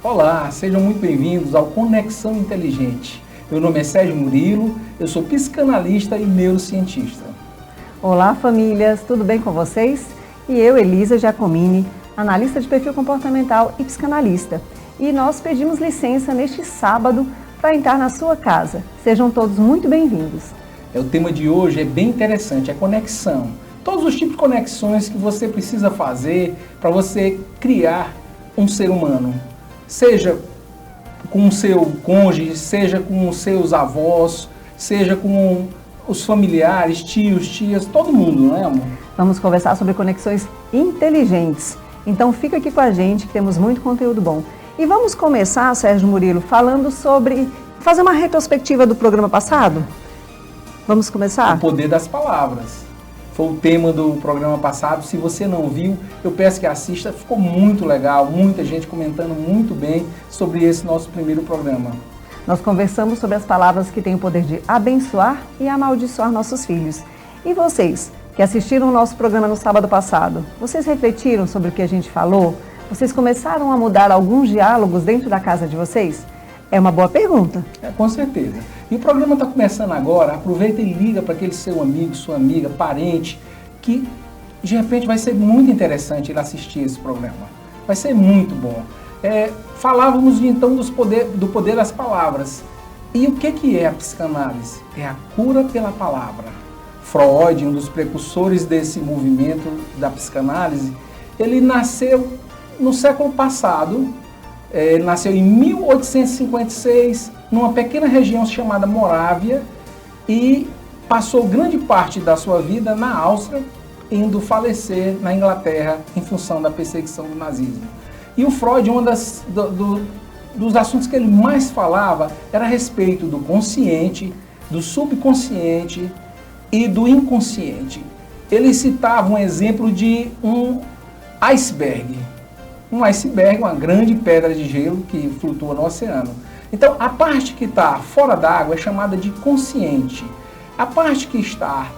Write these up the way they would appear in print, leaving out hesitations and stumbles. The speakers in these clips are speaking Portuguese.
Olá, sejam muito bem-vindos ao Conexão Inteligente. Meu nome é Sérgio Murilo, eu sou psicanalista e neurocientista. Olá, famílias, tudo bem com vocês? E eu, Elisa Giacomini, analista de perfil comportamental e psicanalista. E nós pedimos licença neste sábado para entrar na sua casa. Sejam todos muito bem-vindos. O tema de hoje é bem interessante, é conexão. Todos os tipos de conexões que você precisa fazer para você criar um ser humano. Seja com o seu cônjuge, seja com os seus avós, seja com os familiares, tios, tias, todo mundo, não é, amor? Vamos conversar sobre conexões inteligentes. Então fica aqui com a gente que temos muito conteúdo bom. E vamos começar, Sérgio Murilo, falando sobre... fazer uma retrospectiva do programa passado? Vamos começar? O poder das palavras. Foi o tema do programa passado. Se você não viu, eu peço que assista. Ficou muito legal, muita gente comentando muito bem sobre esse nosso primeiro programa. Nós conversamos sobre as palavras que têm o poder de abençoar e amaldiçoar nossos filhos. E vocês, que assistiram o nosso programa no sábado passado, vocês refletiram sobre o que a gente falou? Vocês começaram a mudar alguns diálogos dentro da casa de vocês? É uma boa pergunta. Com certeza. E o programa está começando agora. Aproveita e liga para aquele seu amigo, sua amiga, parente, que de repente vai ser muito interessante ele assistir esse programa. Vai ser muito bom. Falávamos então do poder das palavras. E o que é a psicanálise? É a cura pela palavra. Freud, um dos precursores desse movimento da psicanálise, ele nasceu no século passado. Ele nasceu em 1856, numa pequena região chamada Morávia, e passou grande parte da sua vida na Áustria, indo falecer na Inglaterra em função da perseguição do nazismo. E o Freud, dos assuntos que ele mais falava era a respeito do consciente, do subconsciente e do inconsciente. Ele citava um exemplo de um iceberg. Um iceberg, uma grande pedra de gelo que flutua no oceano. Então, a parte que está fora d'água é chamada de consciente. A parte que está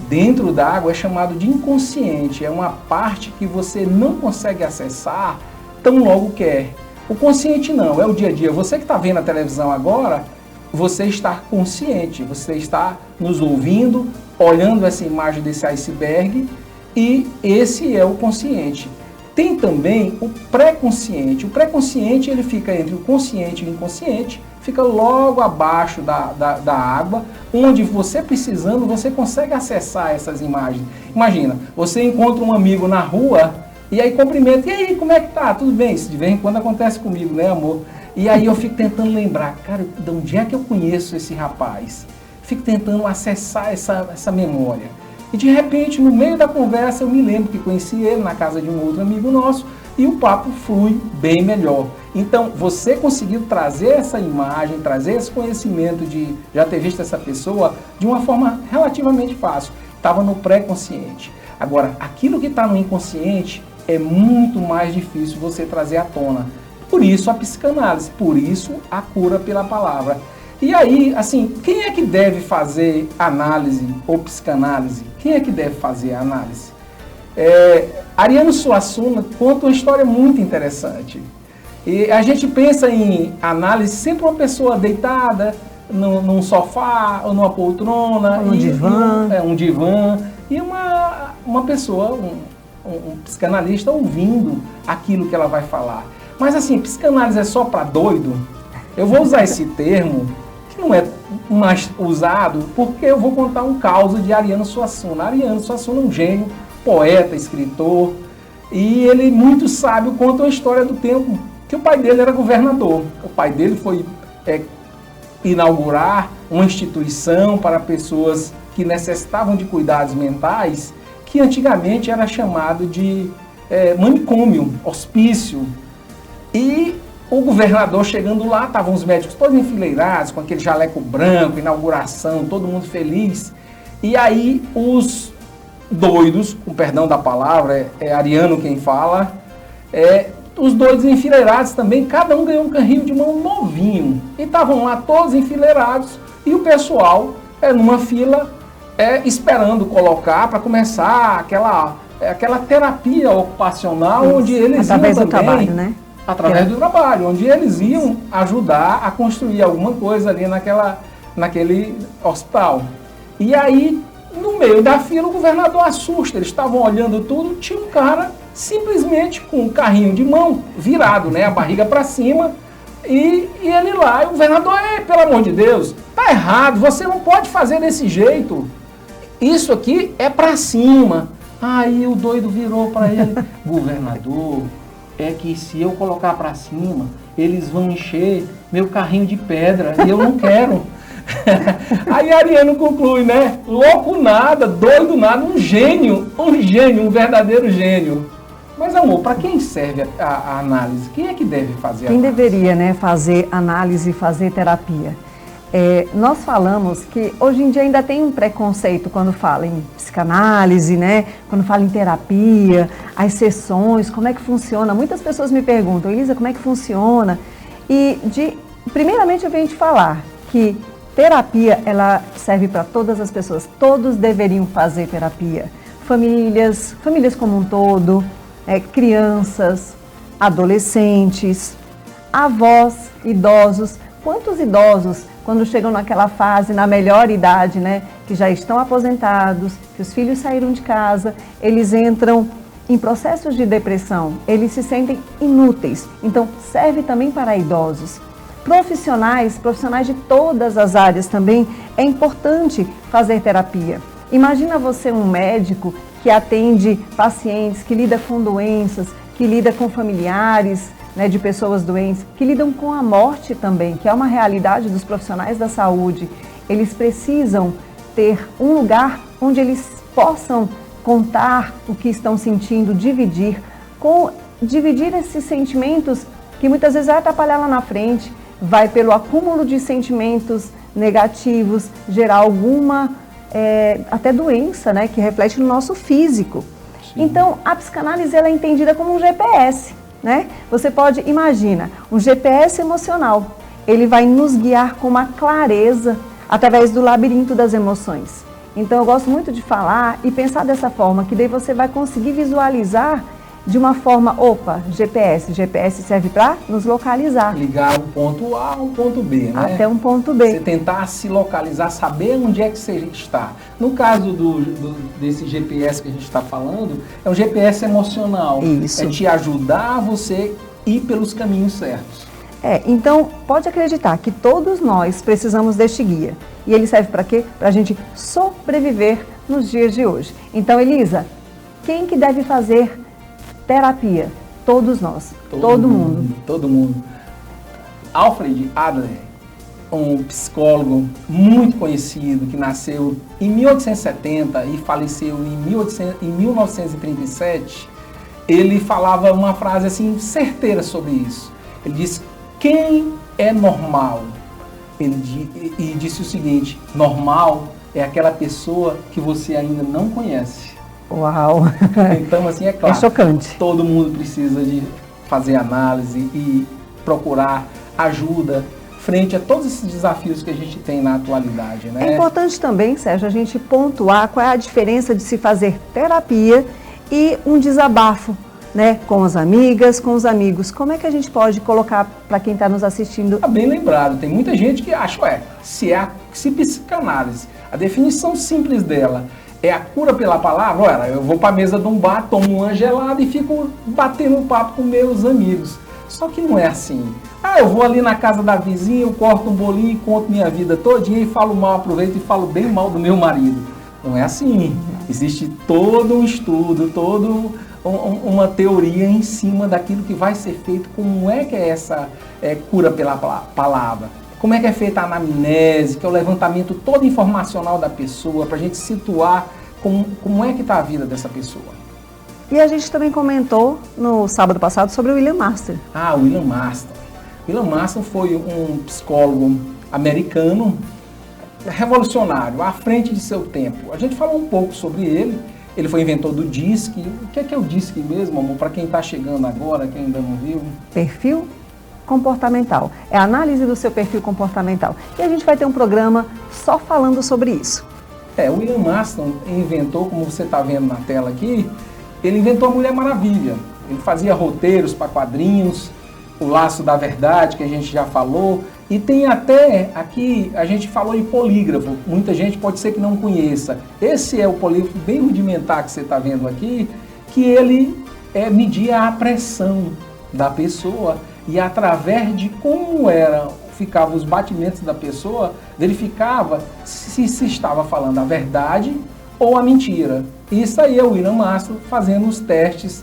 dentro d'água é chamada de inconsciente. É uma parte que você não consegue acessar tão logo quer. O consciente não, é o dia a dia. Você que está vendo a televisão agora, você está consciente. Você está nos ouvindo, olhando essa imagem desse iceberg, e esse é o consciente. Tem também o pré-consciente. O pré-consciente ele fica entre o consciente e o inconsciente, fica logo abaixo da água, onde você precisando, você consegue acessar essas imagens. Imagina, você encontra um amigo na rua e aí cumprimenta, e aí, como é que tá? Tudo bem? Isso de vez em quando acontece comigo, né, amor? E aí eu fico tentando lembrar, cara, de onde é que eu conheço esse rapaz? Fico tentando acessar essa memória. E de repente, no meio da conversa, eu me lembro que conheci ele na casa de um outro amigo nosso e o papo flui bem melhor. Então, você conseguiu trazer essa imagem, trazer esse conhecimento de já ter visto essa pessoa de uma forma relativamente fácil. Estava no pré-consciente. Agora, aquilo que está no inconsciente é muito mais difícil você trazer à tona. Por isso a psicanálise, por isso a cura pela palavra. E aí, assim, quem é que deve fazer análise ou psicanálise? Quem é que deve fazer a análise? Ariano Suassuna conta uma história muito interessante. E a gente pensa em análise sempre uma pessoa deitada num sofá ou numa poltrona. Um divã. Um divã. E uma pessoa, um psicanalista ouvindo aquilo que ela vai falar. Mas assim, psicanálise é só para doido? Eu vou usar esse termo, que não é mais usado, porque eu vou contar um caso de Ariano Suassuna. Ariano Suassuna é um gênio, poeta, escritor, e ele muito sábio conta a história do tempo que o pai dele era governador. O pai dele foi inaugurar uma instituição para pessoas que necessitavam de cuidados mentais, que antigamente era chamado de manicômio, hospício. E o governador chegando lá, estavam os médicos todos enfileirados, com aquele jaleco branco, inauguração, todo mundo feliz. E aí os doidos, com perdão da palavra, é Ariano quem fala, os doidos enfileirados também, cada um ganhou um carrinho de mão novinho. E estavam lá todos enfileirados e o pessoal numa fila esperando colocar para começar aquela terapia ocupacional. Isso, onde eles através do trabalho, né? Através do trabalho, onde eles iam ajudar a construir alguma coisa ali naquele hospital. E aí, no meio da fila, o governador assusta, eles estavam olhando tudo, tinha um cara simplesmente com um carrinho de mão virado, né, a barriga para cima, e ele lá, e o governador, pelo amor de Deus, tá errado, você não pode fazer desse jeito, isso aqui é para cima. Aí o doido virou para ele, governador, é que se eu colocar para cima, eles vão encher meu carrinho de pedra e eu não quero. Aí Ariano conclui, né? Louco nada, doido nada, um gênio, um verdadeiro gênio. Mas, amor, para quem serve a análise? Quem é que deve fazer a análise? Quem deveria, né, fazer análise, fazer terapia? Nós falamos que hoje em dia ainda tem um preconceito quando fala em psicanálise, né? Quando fala em terapia, as sessões, como é que funciona? Muitas pessoas me perguntam, Elisa, como é que funciona? Primeiramente eu venho te falar que terapia, ela serve para todas as pessoas, todos deveriam fazer terapia. Famílias como um todo, crianças, adolescentes, avós, idosos. Quantos idosos, quando chegam naquela fase, na melhor idade, né, que já estão aposentados, que os filhos saíram de casa, eles entram em processos de depressão, eles se sentem inúteis. Então, serve também para idosos. Profissionais de todas as áreas também, é importante fazer terapia. Imagina você um médico que atende pacientes, que lida com doenças, que lida com familiares, né, de pessoas doentes, que lidam com a morte também, que é uma realidade dos profissionais da saúde. Eles precisam ter um lugar onde eles possam contar o que estão sentindo, dividir esses sentimentos que muitas vezes vai atrapalhar lá na frente, vai pelo acúmulo de sentimentos negativos, gerar alguma até doença, né, que reflete no nosso físico. Sim. Então, a psicanálise ela é entendida como um GPS. Né? Você pode, imagina, um GPS emocional, ele vai nos guiar com uma clareza através do labirinto das emoções. Então eu gosto muito de falar e pensar dessa forma, que daí você vai conseguir visualizar de uma forma, GPS serve para nos localizar. Ligar um ponto A a um ponto B, né? Até um ponto B. Você tentar se localizar, saber onde é que você está. No caso desse GPS que a gente está falando, é um GPS emocional. Isso. É te ajudar a você ir pelos caminhos certos. Então pode acreditar que todos nós precisamos deste guia. E ele serve para quê? Para a gente sobreviver nos dias de hoje. Então, Elisa, quem que deve fazer terapia? Todos nós, todo mundo. Todo mundo. Alfred Adler, um psicólogo muito conhecido, que nasceu em 1870 e faleceu em 1937, ele falava uma frase assim, certeira sobre isso. Ele disse, quem é normal? E disse o seguinte, normal é aquela pessoa que você ainda não conhece. Uau! Então, assim, é claro. É chocante. Todo mundo precisa de fazer análise e procurar ajuda frente a todos esses desafios que a gente tem na atualidade, né? É importante também, Sérgio, a gente pontuar qual é a diferença de se fazer terapia e um desabafo, né? Com as amigas, com os amigos. Como é que a gente pode colocar para quem está nos assistindo? Tá bem lembrado, tem muita gente que acha, se psicanálise, a definição simples dela é a cura pela palavra, eu vou para a mesa de um bar, tomo uma gelada e fico batendo um papo com meus amigos. Só que não é assim. Eu vou ali na casa da vizinha, eu corto um bolinho e conto minha vida todinha e falo mal, aproveito e falo bem mal do meu marido. Não é assim. Existe todo um estudo, toda uma teoria em cima daquilo que vai ser feito, como é que é essa cura pela palavra. Como é que é feita a anamnese, que é o levantamento todo informacional da pessoa, para a gente situar como é que está a vida dessa pessoa. E a gente também comentou no sábado passado sobre o William Marston. O William Marston. William Marston foi um psicólogo americano revolucionário, à frente de seu tempo. A gente falou um pouco sobre ele. Ele foi inventor do DISC. O que é o DISC mesmo, amor? Para quem está chegando agora, quem ainda não viu. Perfil comportamental. É a análise do seu perfil comportamental. E a gente vai ter um programa só falando sobre isso. O William Marston inventou, como você está vendo na tela aqui, ele inventou a Mulher Maravilha. Ele fazia roteiros para quadrinhos o laço da verdade, que a gente já falou, e tem até, aqui a gente falou em polígrafo, muita gente pode ser que não conheça. Esse é o polígrafo bem rudimentar que você está vendo aqui, que ele media a pressão da pessoa e através de como ficavam os batimentos da pessoa, verificava se estava falando a verdade ou a mentira. Isso aí é o William Mastro fazendo os testes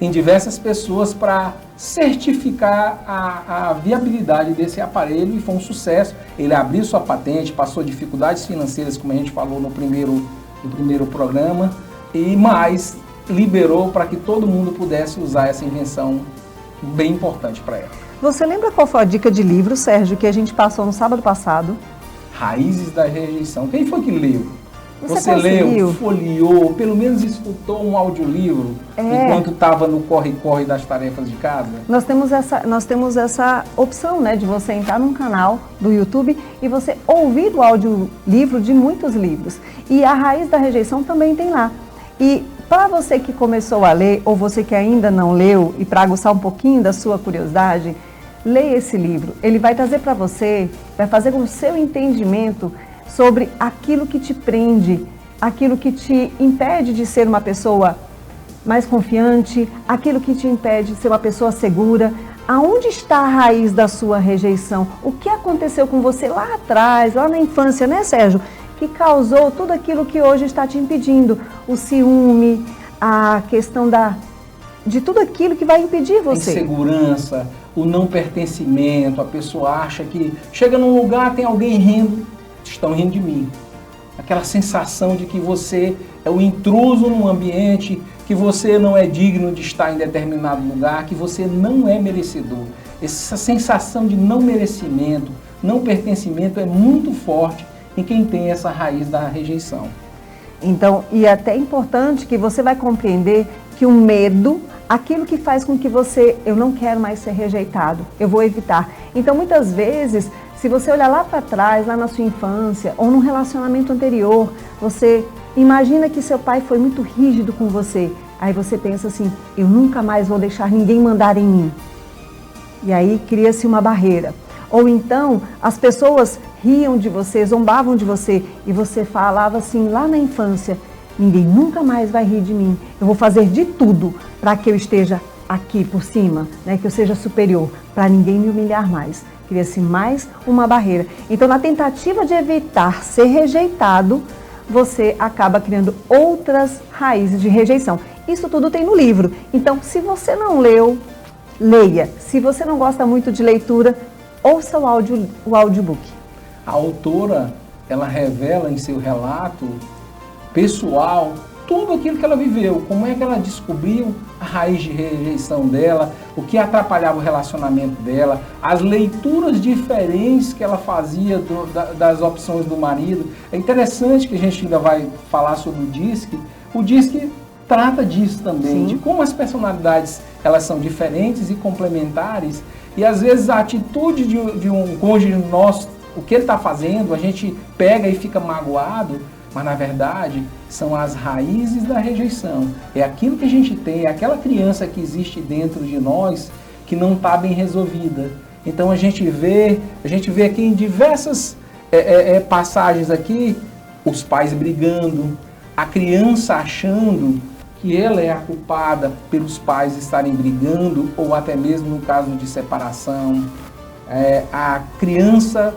em diversas pessoas para certificar a viabilidade desse aparelho, e foi um sucesso. Ele abriu sua patente, passou dificuldades financeiras, como a gente falou no primeiro programa, e mais liberou para que todo mundo pudesse usar essa invenção bem importante para ela. Você lembra qual foi a dica de livro, Sérgio, que a gente passou no sábado passado? Raízes da Rejeição. Quem foi que leu? Você leu, folheou, pelo menos escutou um audiolivro enquanto estava no corre-corre das tarefas de casa? Nós temos essa opção, né, de você entrar num canal do YouTube e você ouvir o audiolivro de muitos livros. E a Raiz da Rejeição também tem lá. E para você que começou a ler, ou você que ainda não leu, e para aguçar um pouquinho da sua curiosidade, leia esse livro. Ele vai trazer para você, vai fazer com o seu entendimento sobre aquilo que te prende, aquilo que te impede de ser uma pessoa mais confiante, aquilo que te impede de ser uma pessoa segura. Aonde está a raiz da sua rejeição? O que aconteceu com você lá atrás, lá na infância, né, Sérgio? Que causou tudo aquilo que hoje está te impedindo. O ciúme, a questão de tudo aquilo que vai impedir você. A insegurança, o não pertencimento, a pessoa acha que chega num lugar, tem alguém rindo, estão rindo de mim. Aquela sensação de que você é o intruso num ambiente, que você não é digno de estar em determinado lugar, que você não é merecedor. Essa sensação de não merecimento, não pertencimento é muito forte em quem tem essa raiz da rejeição. Então, e é até importante que você vai compreender que o medo, aquilo que faz com que você, eu não quero mais ser rejeitado, eu vou evitar. Então, muitas vezes, se você olhar lá para trás, lá na sua infância, ou num relacionamento anterior, você imagina que seu pai foi muito rígido com você. Aí você pensa assim, eu nunca mais vou deixar ninguém mandar em mim. E aí cria-se uma barreira. Ou então, as pessoas riam de você, zombavam de você, e você falava assim, lá na infância, ninguém nunca mais vai rir de mim. Eu vou fazer de tudo para que eu esteja aqui por cima, né, que eu seja superior, para ninguém me humilhar mais. Cria-se mais uma barreira. Então, na tentativa de evitar ser rejeitado, você acaba criando outras raízes de rejeição. Isso tudo tem no livro. Então, se você não leu, leia. Se você não gosta muito de leitura, ouça o audiobook. A autora, ela revela em seu relato pessoal tudo aquilo que ela viveu, como é que ela descobriu a raiz de rejeição dela, o que atrapalhava o relacionamento dela, as leituras diferentes que ela fazia das opções do marido. É interessante que a gente ainda vai falar sobre o DISC. O DISC trata disso também, sim, de como as personalidades elas são diferentes e complementares, e às vezes a atitude de um cônjuge nosso, o que ele está fazendo, a gente pega e fica magoado, mas na verdade são as raízes da rejeição. É aquilo que a gente tem, é aquela criança que existe dentro de nós que não está bem resolvida. Então a gente vê aqui em diversas passagens aqui, os pais brigando, a criança achando que ela é a culpada pelos pais estarem brigando, ou até mesmo no caso de separação, a criança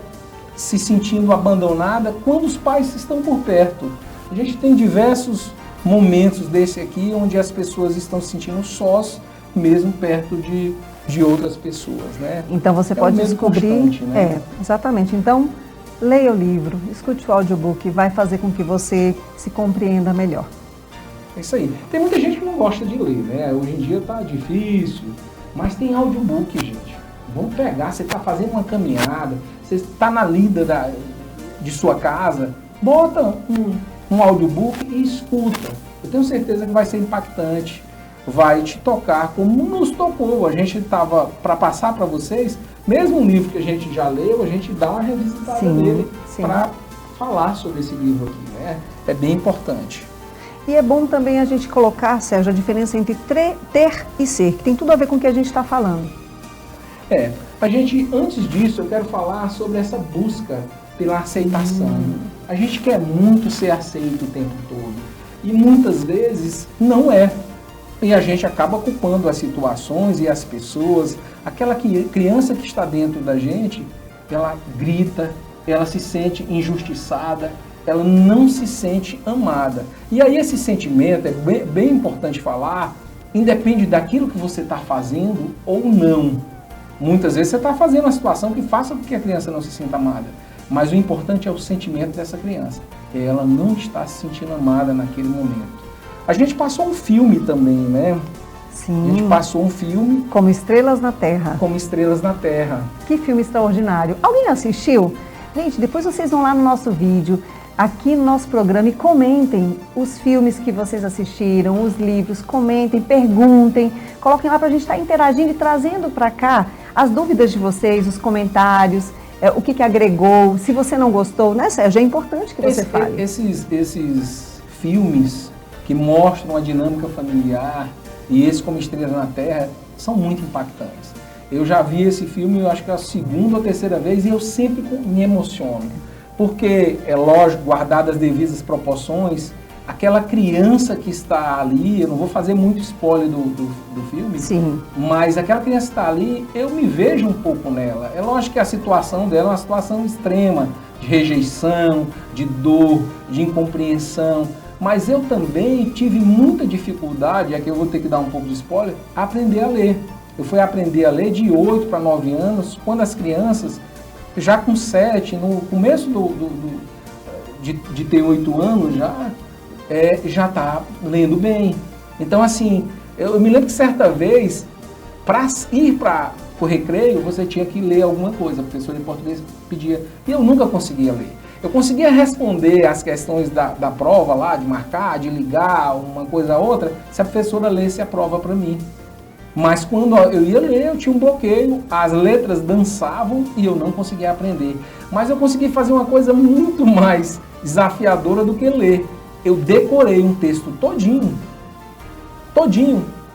se sentindo abandonada quando os pais estão por perto. A gente tem diversos momentos desse aqui onde as pessoas estão se sentindo sós, mesmo perto de outras pessoas, né? Então você pode descobrir, né? Exatamente. Então leia o livro, escute o audiobook, vai fazer com que você se compreenda melhor. É isso aí. Tem muita gente que não gosta de ler, né? Hoje em dia tá difícil, mas tem audiobook, gente. Vamos pegar, você está fazendo uma caminhada, você está na lida de sua casa, bota um audiobook e escuta. Eu tenho certeza que vai ser impactante, vai te tocar como nos tocou. A gente estava, para passar para vocês, mesmo um livro que a gente já leu, a gente dá uma revisitada nele para falar sobre esse livro aqui, né? É bem importante. E é bom também a gente colocar, Sérgio, a diferença entre ter e ser, que tem tudo a ver com o que a gente está falando. Antes disso, eu quero falar sobre essa busca pela aceitação. A gente quer muito ser aceito o tempo todo. E muitas vezes não é. E a gente acaba culpando as situações e as pessoas. Aquela criança que está dentro da gente, ela grita, ela se sente injustiçada, ela não se sente amada. E aí esse sentimento, é bem importante falar, independe daquilo que você está fazendo ou não. Muitas vezes você está fazendo uma situação que faça com que a criança não se sinta amada. Mas o importante é o sentimento dessa criança. Que ela não está se sentindo amada naquele momento. A gente passou um filme também, né? Sim. A gente passou um filme... Como Estrelas na Terra. Como Estrelas na Terra. Que filme extraordinário. Alguém assistiu? Gente, depois vocês vão lá no nosso vídeo, aqui no nosso programa, e comentem os filmes que vocês assistiram, os livros, comentem, perguntem, coloquem lá para a gente estar interagindo e trazendo para cá as dúvidas de vocês, os comentários, o que agregou, se você não gostou, né, Sérgio? É importante que você fale. Esses filmes que mostram a dinâmica familiar e esse Como Estrelas na Terra são muito impactantes. Eu já vi esse filme, eu acho que é a segunda ou terceira vez, e eu sempre me emociono. Porque, é lógico, guardadas as devidas proporções, aquela criança que está ali, eu não vou fazer muito spoiler do filme, sim, mas aquela criança que está ali, eu me vejo um pouco nela. É lógico que a situação dela é uma situação extrema, de rejeição, de dor, de incompreensão, mas eu também tive muita dificuldade, aqui eu vou ter que dar um pouco de spoiler, a aprender a ler. Eu fui aprender a ler de 8 para 9 anos, quando as crianças, já com 7, no começo de ter 8 anos, já está lendo bem. Então, assim, eu me lembro que certa vez, para ir para o recreio, você tinha que ler alguma coisa, a professora de português pedia, e eu nunca conseguia ler. Eu conseguia responder as questões da prova lá, de marcar, de ligar, uma coisa ou outra, se a professora lesse a prova para mim. Mas quando eu ia ler, eu tinha um bloqueio, as letras dançavam e eu não conseguia aprender. Mas eu consegui fazer uma coisa muito mais desafiadora do que ler. Eu decorei um texto todinho,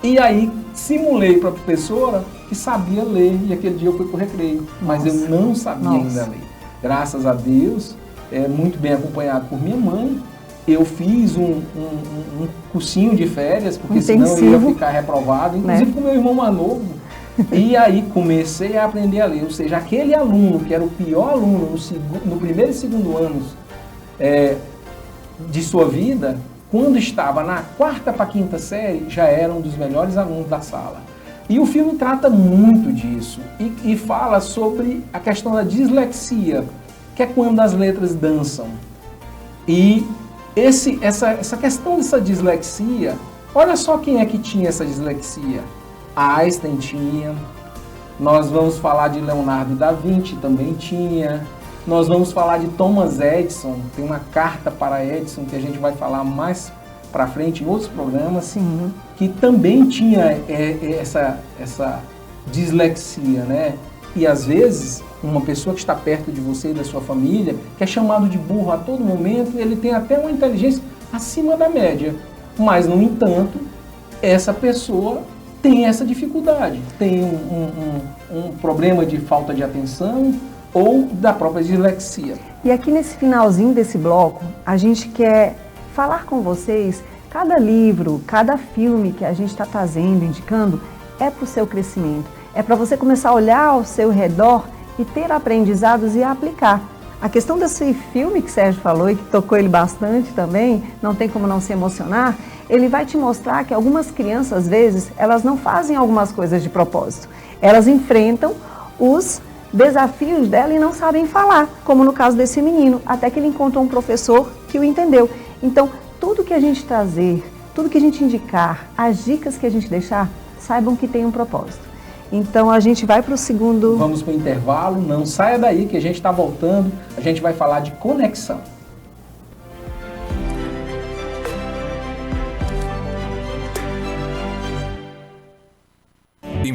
e aí simulei para a professora que sabia ler, e aquele dia eu fui para o recreio. Mas eu não sabia ainda ler. Graças a Deus, muito bem acompanhado por minha mãe, eu fiz um cursinho de férias, porque intensivo, senão eu ia ficar reprovado, inclusive com meu irmão mais novo. E aí comecei a aprender a ler. Ou seja, aquele aluno que era o pior aluno no primeiro e segundo anos de sua vida, quando estava na 4ª para 5ª série, já era um dos melhores alunos da sala. E o filme trata muito disso e fala sobre a questão da dislexia, que é quando as letras dançam. E essa questão dessa dislexia, olha só quem é que tinha essa dislexia. Einstein tinha, nós vamos falar de Leonardo da Vinci, também tinha, nós vamos falar de Thomas Edison, tem uma carta para Edison que a gente vai falar mais para frente em outros programas, sim, que também tinha essa dislexia, né? E às vezes, uma pessoa que está perto de você e da sua família, que é chamado de burro a todo momento, ele tem até uma inteligência acima da média. Mas, no entanto, essa pessoa tem essa dificuldade, tem um problema de falta de atenção ou da própria dislexia. E aqui nesse finalzinho desse bloco, a gente quer falar com vocês, cada livro, cada filme que a gente está trazendo, indicando, é para o seu crescimento. É para você começar a olhar ao seu redor e ter aprendizados e aplicar. A questão desse filme que o Sérgio falou e que tocou ele bastante também, não tem como não se emocionar, ele vai te mostrar que algumas crianças, às vezes, elas não fazem algumas coisas de propósito. Elas enfrentam os desafios dela e não sabem falar, como no caso desse menino, até que ele encontrou um professor que o entendeu. Então, tudo que a gente trazer, tudo que a gente indicar, as dicas que a gente deixar, saibam que tem um propósito. Então a gente vai para o segundo... Vamos para o intervalo, não saia daí que a gente está voltando, a gente vai falar de conexão.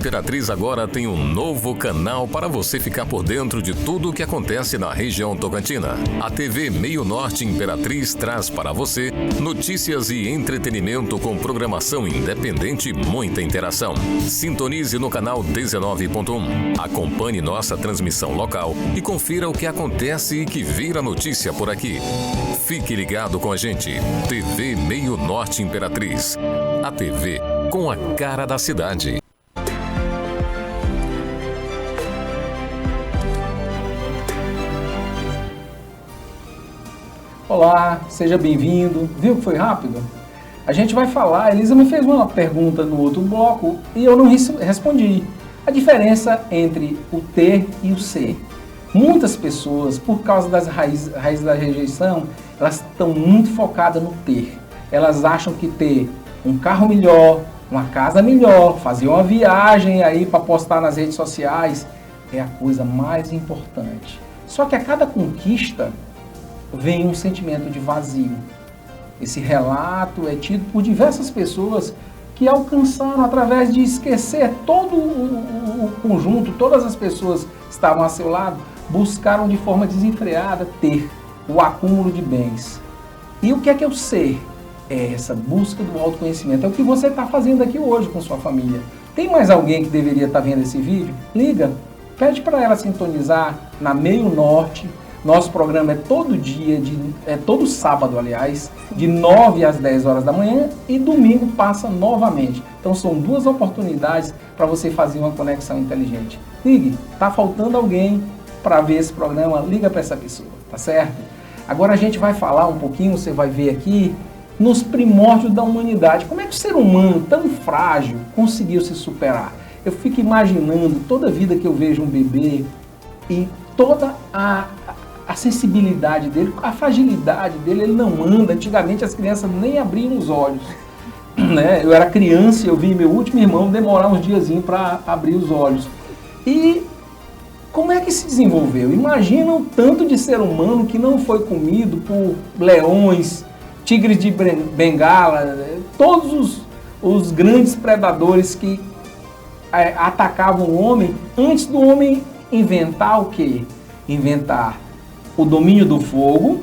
Imperatriz agora tem um novo canal para você ficar por dentro de tudo o que acontece na região tocantina. A TV Meio Norte Imperatriz traz para você notícias e entretenimento com programação independente e muita interação. Sintonize no canal 19.1. Acompanhe nossa transmissão local e confira o que acontece e que vira notícia por aqui. Fique ligado com a gente. TV Meio Norte Imperatriz. A TV com a cara da cidade. Olá, seja bem-vindo. Viu que foi rápido? A gente vai falar, a Elisa me fez uma pergunta no outro bloco e eu não respondi. A diferença entre o ter e o ser. Muitas pessoas, por causa das raízes da rejeição, elas estão muito focadas no ter. Elas acham que ter um carro melhor, uma casa melhor, fazer uma viagem aí para postar nas redes sociais é a coisa mais importante. Só que a cada conquista vem um sentimento de vazio. Esse relato é tido por diversas pessoas que alcançaram, através de esquecer todo o conjunto, todas as pessoas que estavam a seu lado, buscaram de forma desenfreada ter o acúmulo de bens. E o que é o ser? É essa busca do autoconhecimento. É o que você está fazendo aqui hoje com sua família. Tem mais alguém que deveria estar vendo esse vídeo? Liga, pede para ela sintonizar na Meio Norte. Nosso programa é todo dia, todo sábado, aliás, de 9 às 10 horas da manhã e domingo passa novamente. Então são duas oportunidades para você fazer uma conexão inteligente. Ligue, está faltando alguém para ver esse programa, liga para essa pessoa, tá certo? Agora a gente vai falar um pouquinho, você vai ver aqui, nos primórdios da humanidade. Como é que o ser humano, tão frágil, conseguiu se superar? Eu fico imaginando toda vida que eu vejo um bebê e toda a sensibilidade dele, a fragilidade dele, ele não anda. Antigamente as crianças nem abriam os olhos. Né? Eu era criança e eu vi meu último irmão demorar uns diazinhos para abrir os olhos. E como é que se desenvolveu? Imagina o tanto de ser humano que não foi comido por leões, tigres de Bengala, todos os grandes predadores que atacavam o homem antes do homem inventar o quê? Inventar o domínio do fogo.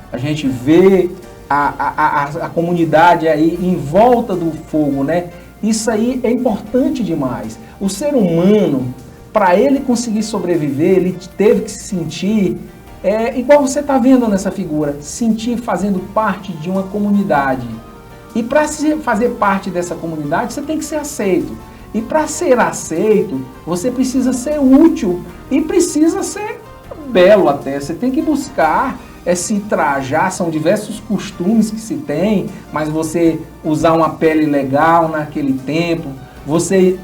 A gente vê a comunidade aí em volta do fogo, né? Isso aí é importante demais. O ser humano, para ele conseguir sobreviver, ele teve que se sentir, igual você está vendo nessa figura, sentir fazendo parte de uma comunidade. E para fazer parte dessa comunidade, você tem que ser aceito. E para ser aceito, você precisa ser útil e precisa ser belo até. Você tem que buscar se trajar, são diversos costumes que se tem, mas você usar uma pele legal naquele tempo, você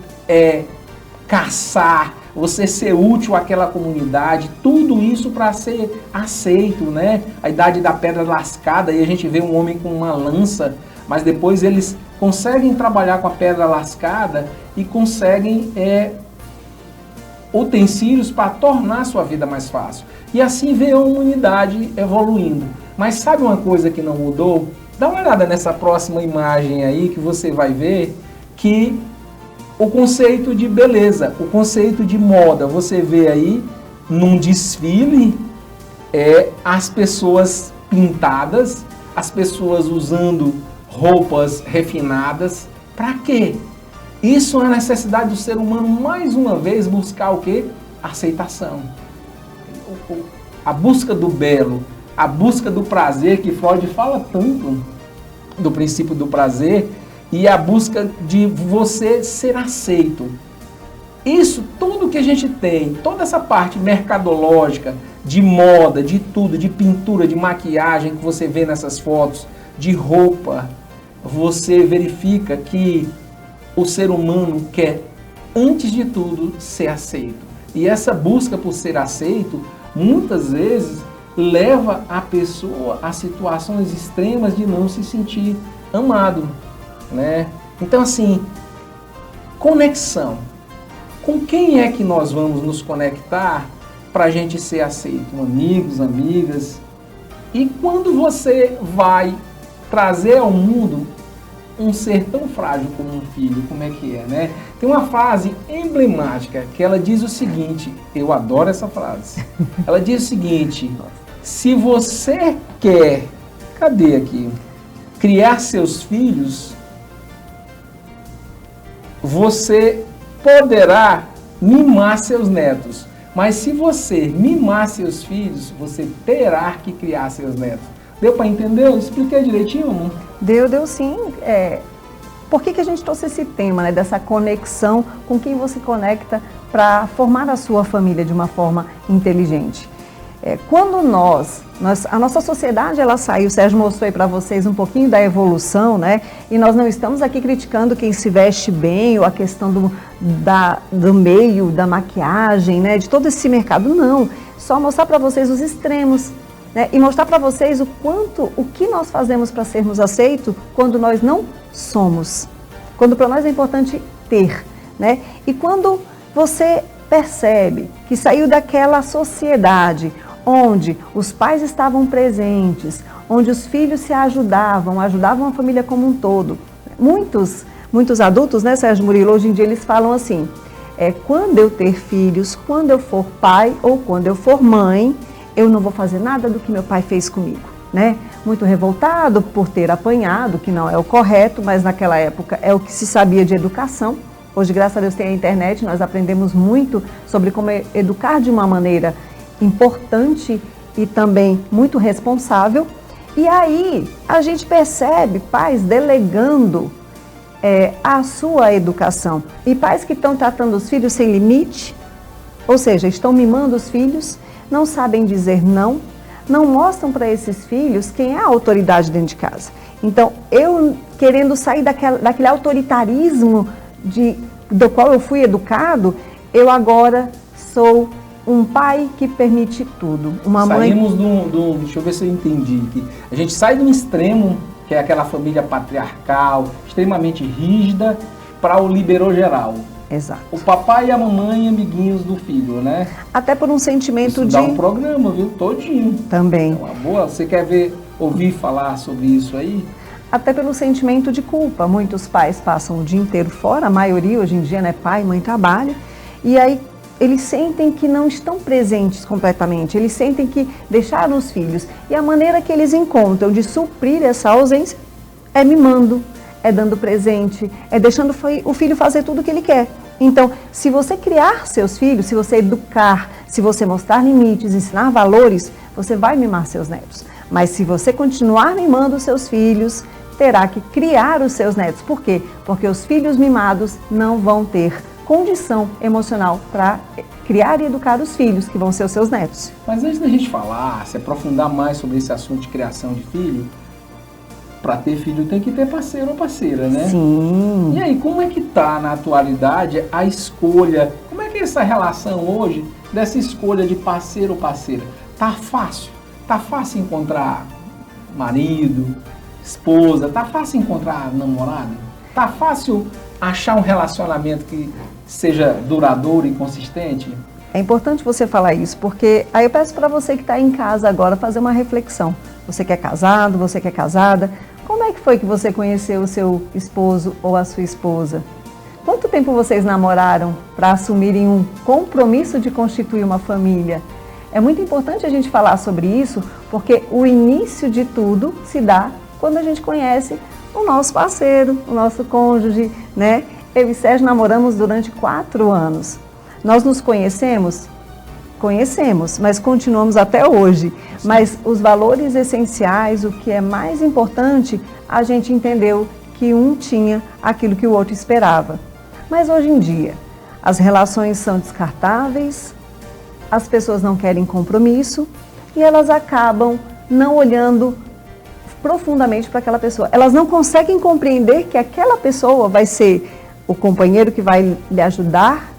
caçar, você ser útil àquela comunidade, tudo isso para ser aceito, né? A idade da pedra lascada, e a gente vê um homem com uma lança, mas depois eles conseguem trabalhar com a pedra lascada e conseguem utensílios para tornar a sua vida mais fácil. E assim vê a humanidade evoluindo. Mas sabe uma coisa que não mudou? Dá uma olhada nessa próxima imagem aí que você vai ver que o conceito de beleza, o conceito de moda, você vê aí num desfile as pessoas pintadas, as pessoas usando roupas refinadas. Para quê? Isso é a necessidade do ser humano, mais uma vez, buscar o quê? Aceitação. A busca do belo, a busca do prazer, que Freud fala tanto do princípio do prazer, e a busca de você ser aceito. Isso, tudo que a gente tem, toda essa parte mercadológica, de moda, de tudo, de pintura, de maquiagem que você vê nessas fotos, de roupa, você verifica que o ser humano quer, antes de tudo, ser aceito. E essa busca por ser aceito, muitas vezes, leva a pessoa a situações extremas de não se sentir amado, né? Então, assim, conexão. Com quem é que nós vamos nos conectar para a gente ser aceito? Amigos, amigas. E quando você vai trazer ao mundo um ser tão frágil como um filho, como é que é, né? Tem uma frase emblemática que ela diz o seguinte, eu adoro essa frase. Ela diz o seguinte: se você quer, cadê aqui? Criar seus filhos, você poderá mimar seus netos. Mas se você mimar seus filhos, você terá que criar seus netos. Deu para entender? Eu expliquei direitinho, não? Deu sim. Por que a gente trouxe esse tema, né, dessa conexão com quem você conecta para formar a sua família de uma forma inteligente? Quando a nossa sociedade, ela saiu, o Sérgio mostrou aí para vocês um pouquinho da evolução, né? E nós não estamos aqui criticando quem se veste bem ou a questão do meio, da maquiagem, né? De todo esse mercado, não. Só mostrar para vocês os extremos, né? E mostrar para vocês o que nós fazemos para sermos aceitos quando nós não somos. Quando para nós é importante ter, né? E quando você percebe que saiu daquela sociedade onde os pais estavam presentes, onde os filhos se ajudavam a família como um todo. Muitos adultos, né, Sérgio Murilo, hoje em dia eles falam assim, quando eu ter filhos, quando eu for pai ou quando eu for mãe, eu não vou fazer nada do que meu pai fez comigo, né? Muito revoltado por ter apanhado, que não é o correto, mas naquela época é o que se sabia de educação. Hoje, graças a Deus, tem a internet, nós aprendemos muito sobre como educar de uma maneira importante e também muito responsável. E aí a gente percebe pais delegando a sua educação. E pais que estão tratando os filhos sem limite, ou seja, estão mimando os filhos, não sabem dizer não mostram para esses filhos quem é a autoridade dentro de casa. Então, eu querendo sair daquele autoritarismo do qual eu fui educado, eu agora sou um pai que permite tudo. Saímos deixa eu ver se eu entendi aqui. A gente sai de um extremo, que é aquela família patriarcal, extremamente rígida, para o liberou geral. Exato. O papai e a mamãe amiguinhos do filho, né? Até por um sentimento isso dá um programa, viu? Todinho. Também. É uma boa. Você quer ouvir falar sobre isso aí? Até pelo sentimento de culpa. Muitos pais passam o dia inteiro fora, a maioria hoje em dia, né? Pai, mãe trabalha. E aí eles sentem que não estão presentes completamente. Eles sentem que deixaram os filhos. E a maneira que eles encontram de suprir essa ausência é mimando, é dando presente, é deixando o filho fazer tudo o que ele quer. Então, se você criar seus filhos, se você educar, se você mostrar limites, ensinar valores, você vai mimar seus netos. Mas se você continuar mimando os seus filhos, terá que criar os seus netos. Por quê? Porque os filhos mimados não vão ter condição emocional para criar e educar os filhos, que vão ser os seus netos. Mas antes da gente falar, se aprofundar mais sobre esse assunto de criação de filho, para ter filho tem que ter parceiro ou parceira, né? Sim. E aí, como é que tá na atualidade a escolha? Como é que é essa relação hoje dessa escolha de parceiro ou parceira? Tá fácil? Tá fácil encontrar marido, esposa? Tá fácil encontrar namorado? Tá fácil achar um relacionamento que seja duradouro e consistente? É importante você falar isso, porque aí eu peço para você que está em casa agora fazer uma reflexão. Você que é casado, você que é casada, como é que foi que você conheceu o seu esposo ou a sua esposa? Quanto tempo vocês namoraram para assumirem um compromisso de constituir uma família? É muito importante a gente falar sobre isso, porque o início de tudo se dá quando a gente conhece o nosso parceiro, o nosso cônjuge, né? Eu e Sérgio namoramos durante 4 anos. Nós nos conhecemos, mas continuamos até hoje. Mas os valores essenciais, o que é mais importante, a gente entendeu que um tinha aquilo que o outro esperava. Mas hoje em dia, as relações são descartáveis, as pessoas não querem compromisso e elas acabam não olhando profundamente para aquela pessoa. Elas não conseguem compreender que aquela pessoa vai ser o companheiro que vai lhe ajudar,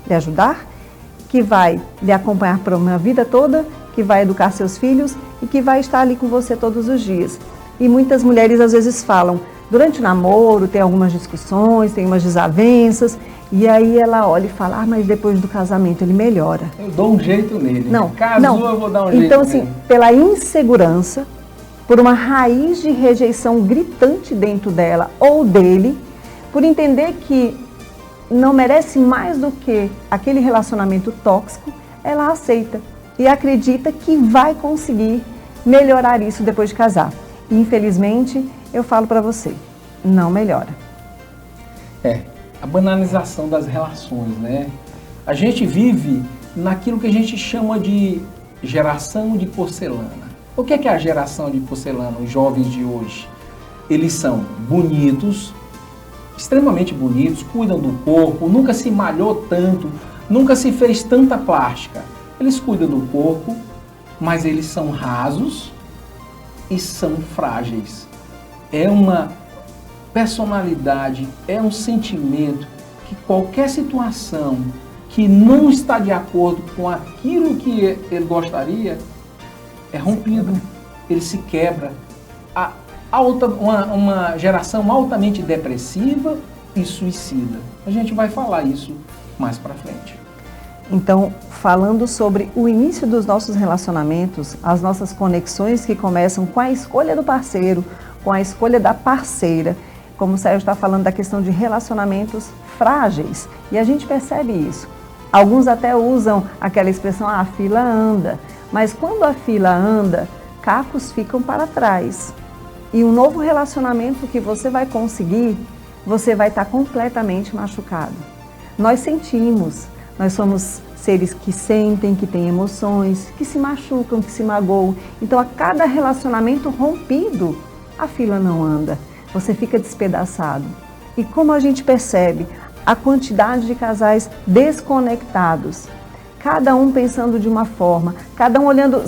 que vai lhe acompanhar por uma vida toda, que vai educar seus filhos e que vai estar ali com você todos os dias. E muitas mulheres às vezes falam, durante o namoro tem algumas discussões, tem umas desavenças, e aí ela olha e fala, mas depois do casamento ele melhora. Eu dou um jeito nele. Não, eu vou dar um jeito então, assim, pela insegurança, por uma raiz de rejeição gritante dentro dela ou dele, por entender que não merece mais do que aquele relacionamento tóxico, ela aceita e acredita que vai conseguir melhorar isso depois de casar. E, infelizmente, eu falo para você, não melhora. A banalização das relações, né? A gente vive naquilo que a gente chama de geração de porcelana. O que é a geração de porcelana, os jovens de hoje? Eles são bonitos, extremamente bonitos, cuidam do corpo, nunca se malhou tanto, nunca se fez tanta plástica. Eles cuidam do corpo, mas eles são rasos e são frágeis. É uma personalidade, é um sentimento que qualquer situação que não está de acordo com aquilo que ele gostaria é rompido, ele se quebra. Uma geração altamente depressiva e suicida. A gente vai falar isso mais para frente. Então, falando sobre o início dos nossos relacionamentos, as nossas conexões que começam com a escolha do parceiro, com a escolha da parceira, como o Sérgio está falando da questão de relacionamentos frágeis, e a gente percebe isso. Alguns até usam aquela expressão, a fila anda, mas quando a fila anda, cacos ficam para trás. E um novo relacionamento que você vai conseguir, você vai estar completamente machucado. Nós sentimos, nós somos seres que sentem, que têm emoções, que se machucam, que se magoam. Então, a cada relacionamento rompido, a fila não anda, você fica despedaçado. E como a gente percebe a quantidade de casais desconectados, cada um pensando de uma forma, cada um olhando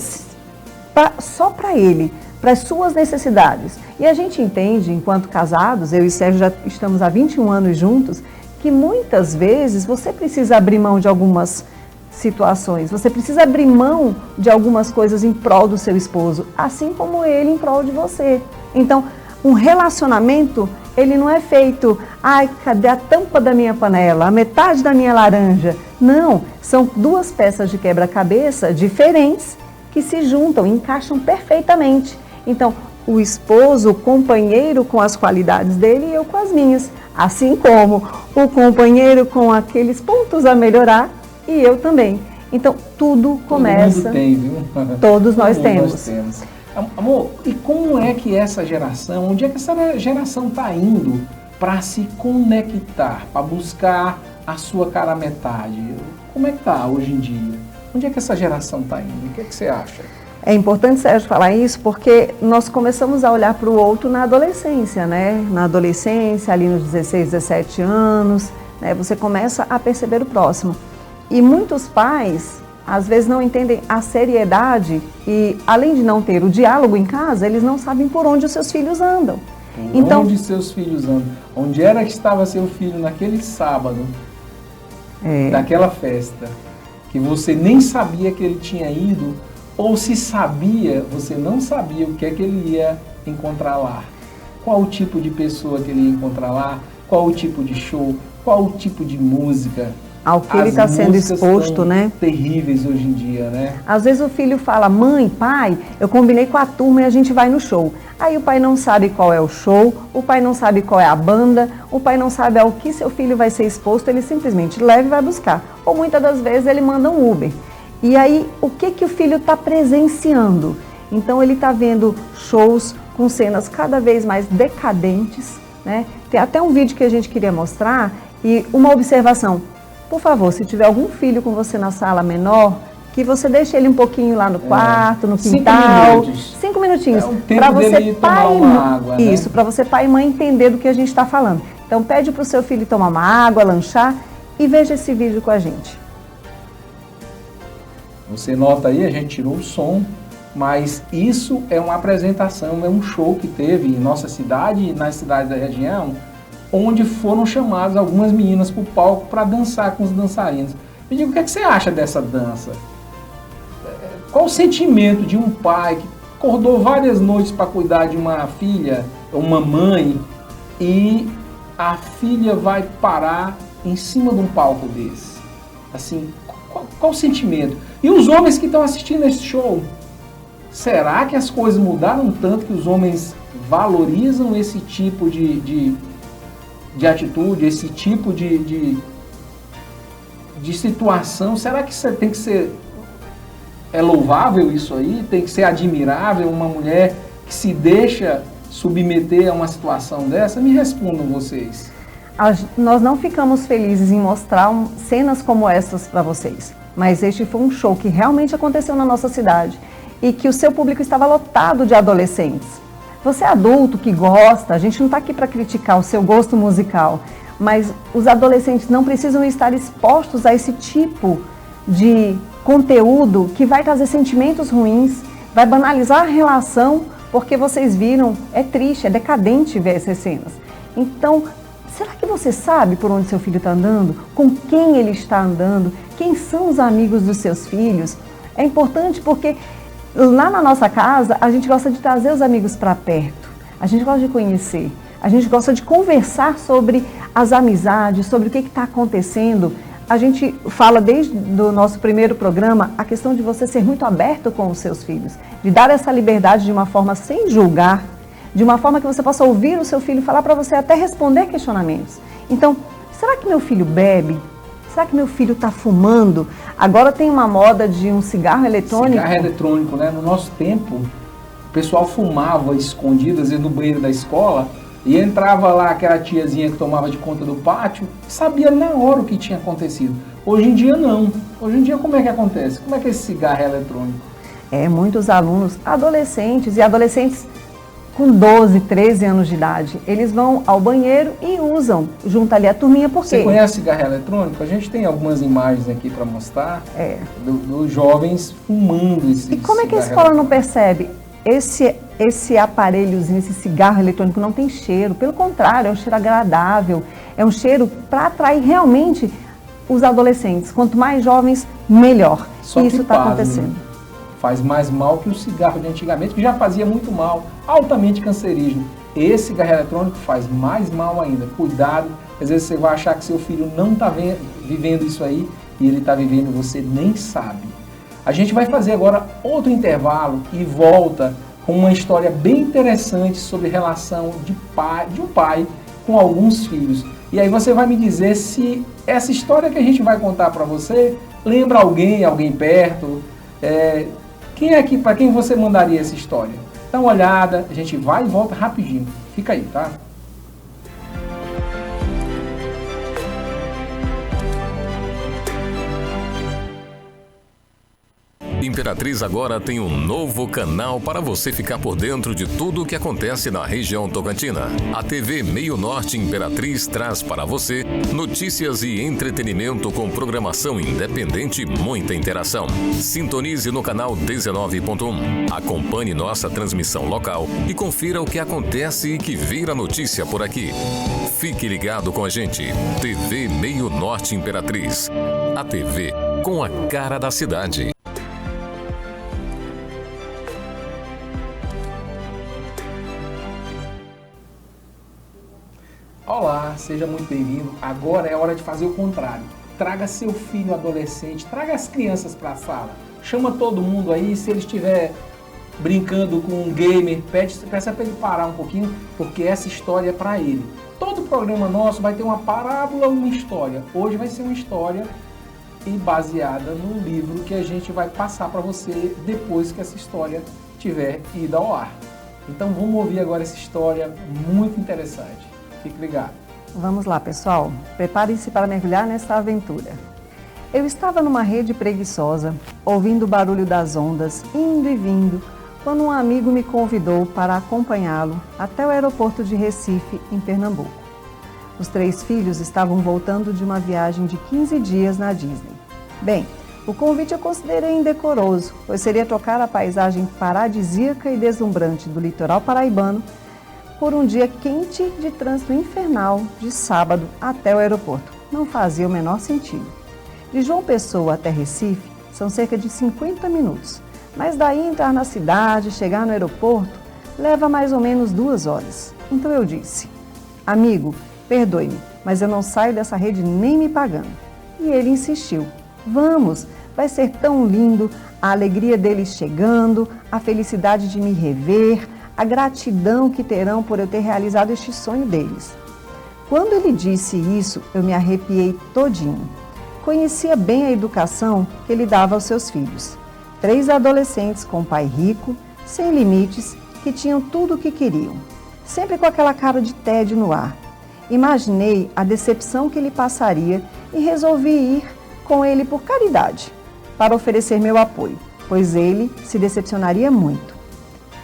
só para ele, para as suas necessidades. E a gente entende, enquanto casados, eu e Sérgio já estamos há 21 anos juntos, que muitas vezes você precisa abrir mão de algumas situações, você precisa abrir mão de algumas coisas em prol do seu esposo, assim como ele em prol de você. Então, um relacionamento, ele não é feito, ai, cadê a tampa da minha panela, a metade da minha laranja? Não, são duas peças de quebra-cabeça diferentes que se juntam, encaixam perfeitamente. Então, o esposo, o companheiro com as qualidades dele e eu com as minhas. Assim como o companheiro com aqueles pontos a melhorar e eu também. Então, tudo começa... Todo mundo tem, viu? Todos nós temos. Amor, e como é que essa geração, onde é que essa geração está indo para se conectar, para buscar a sua cara metade? Como é que está hoje em dia? Onde é que essa geração está indo? O que é que você acha? É importante, Sérgio, falar isso porque nós começamos a olhar para o outro na adolescência, né? Na adolescência, ali nos 16, 17 anos, né? Você começa a perceber o próximo. E muitos pais, às vezes, não entendem a seriedade e, além de não ter o diálogo em casa, eles não sabem por onde os seus filhos andam. Onde seus filhos andam? Onde era que estava seu filho naquele sábado, daquela festa, que você nem sabia que ele tinha ido, ou se sabia, você não sabia o que é que ele ia encontrar lá. Qual o tipo de pessoa que ele ia encontrar lá, qual o tipo de show, qual o tipo de música. Ao que ele está sendo exposto, né? Terríveis hoje em dia, né? Às vezes o filho fala, mãe, pai, eu combinei com a turma e a gente vai no show. Aí o pai não sabe qual é o show, o pai não sabe qual é a banda, o pai não sabe ao que seu filho vai ser exposto, ele simplesmente leva e vai buscar. Ou muitas das vezes ele manda um Uber. E aí, o que o filho está presenciando? Então, ele está vendo shows com cenas cada vez mais decadentes, né? Tem até um vídeo que a gente queria mostrar e uma observação. Por favor, se tiver algum filho com você na sala menor, que você deixe ele um pouquinho lá no quarto, no quintal. 5 minutinhos. Para você, pai e mãe. Água, isso, para você, pai e mãe, entender do que a gente está falando. Então, pede para o seu filho tomar uma água, lanchar e veja esse vídeo com a gente. Você nota aí, a gente tirou o som, mas isso é uma apresentação, é um show que teve em nossa cidade e nas cidades da região, onde foram chamadas algumas meninas para o palco para dançar com os dançarinos. Me diga, o que é que você acha dessa dança? Qual o sentimento de um pai que acordou várias noites para cuidar de uma filha, uma mãe, e a filha vai parar em cima de um palco desse? Assim, qual o sentimento? E os homens que estão assistindo esse show, será que as coisas mudaram tanto que os homens valorizam esse tipo de atitude, esse tipo de de situação. Será que você tem que ser... É louvável isso aí? Tem que ser admirável uma mulher que se deixa submeter a uma situação dessa? Me respondam vocês. Nós não ficamos felizes em mostrar cenas como essas para vocês, mas este foi um show que realmente aconteceu na nossa cidade e que o seu público estava lotado de adolescentes. Você é adulto que gosta, a gente não está aqui para criticar o seu gosto musical, mas os adolescentes não precisam estar expostos a esse tipo de conteúdo que vai trazer sentimentos ruins, vai banalizar a relação, porque vocês viram, é triste, é decadente ver essas cenas. Então, será que você sabe por onde seu filho está andando? Com quem ele está andando? Quem são os amigos dos seus filhos? É importante porque lá na nossa casa a gente gosta de trazer os amigos para perto, a gente gosta de conhecer, a gente gosta de conversar sobre as amizades, sobre o que está acontecendo. A gente fala desde o nosso primeiro programa a questão de você ser muito aberto com os seus filhos, de dar essa liberdade de uma forma sem julgar, de uma forma que você possa ouvir o seu filho falar para você, até responder questionamentos. Então, será que meu filho bebe? Será que meu filho está fumando? Agora tem uma moda de um cigarro eletrônico. Cigarro eletrônico, né? No nosso tempo, o pessoal fumava escondido, às vezes no banheiro da escola, e entrava lá aquela tiazinha que tomava de conta do pátio, sabia na hora o que tinha acontecido. Hoje em dia não. Hoje em dia como é que acontece? Como é que esse cigarro é eletrônico? Muitos alunos, adolescentes e adolescentes com 12, 13 anos de idade, eles vão ao banheiro e usam junto ali a turminha, por quê? Você conhece cigarro eletrônico? A gente tem algumas imagens aqui para mostrar dos jovens fumando esse. E como é que a escola não percebe? Esse aparelhozinho, esse cigarro eletrônico não tem cheiro, pelo contrário, é um cheiro agradável, é um cheiro para atrair realmente os adolescentes. Quanto mais jovens, melhor. Só e isso está acontecendo. Faz mais mal que o cigarro de antigamente, que já fazia muito mal, altamente cancerígeno. Esse cigarro eletrônico faz mais mal ainda. Cuidado, às vezes você vai achar que seu filho não está vivendo isso aí e ele está vivendo e você nem sabe. A gente vai fazer agora outro intervalo e volta com uma história bem interessante sobre relação de um pai com alguns filhos. E aí você vai me dizer se essa história que a gente vai contar para você lembra alguém perto. Quem é que, para quem você mandaria essa história? Dá uma olhada, a gente vai e volta rapidinho. Fica aí, tá? Imperatriz agora tem um novo canal para você ficar por dentro de tudo o que acontece na região Tocantina. A TV Meio Norte Imperatriz traz para você notícias e entretenimento com programação independente e muita interação. Sintonize no canal 19.1. Acompanhe nossa transmissão local e confira o que acontece e que vira notícia por aqui. Fique ligado com a gente. TV Meio Norte Imperatriz. A TV com a cara da cidade. Olá, seja muito bem-vindo. Agora é hora de fazer o contrário. Traga seu filho adolescente, traga as crianças para a sala. Chama todo mundo aí, se ele estiver brincando com um gamer, peça para ele parar um pouquinho, porque essa história é para ele. Todo programa nosso vai ter uma parábola, uma história. Hoje vai ser uma história baseada no livro que a gente vai passar para você depois que essa história tiver ido ao ar. Então vamos ouvir agora essa história muito interessante. Fique ligado. Vamos lá, pessoal. Preparem-se para mergulhar nessa aventura. Eu estava numa rede preguiçosa, ouvindo o barulho das ondas, indo e vindo, quando um amigo me convidou para acompanhá-lo até o aeroporto de Recife, em Pernambuco. Os 3 filhos estavam voltando de uma viagem de 15 dias na Disney. Bem, o convite eu considerei indecoroso, pois seria trocar a paisagem paradisíaca e deslumbrante do litoral paraibano por um dia quente de trânsito infernal de sábado até o aeroporto. Não fazia o menor sentido. De João Pessoa até Recife são cerca de 50 minutos, mas daí entrar na cidade, chegar no aeroporto, leva mais ou menos 2 horas. Então eu disse: amigo, perdoe-me, mas eu não saio dessa rede nem me pagando. E ele insistiu: vamos, vai ser tão lindo, a alegria deles chegando, a felicidade de me rever, a gratidão que terão por eu ter realizado este sonho deles. Quando ele disse isso, eu me arrepiei todinho. conhecia bem a educação que ele dava aos seus filhos. 3 adolescentes com um pai rico, sem limites, que tinham tudo o que queriam, sempre com aquela cara de tédio no ar. Imaginei a decepção que ele passaria e resolvi ir com ele por caridade, para oferecer meu apoio, pois ele se decepcionaria muito.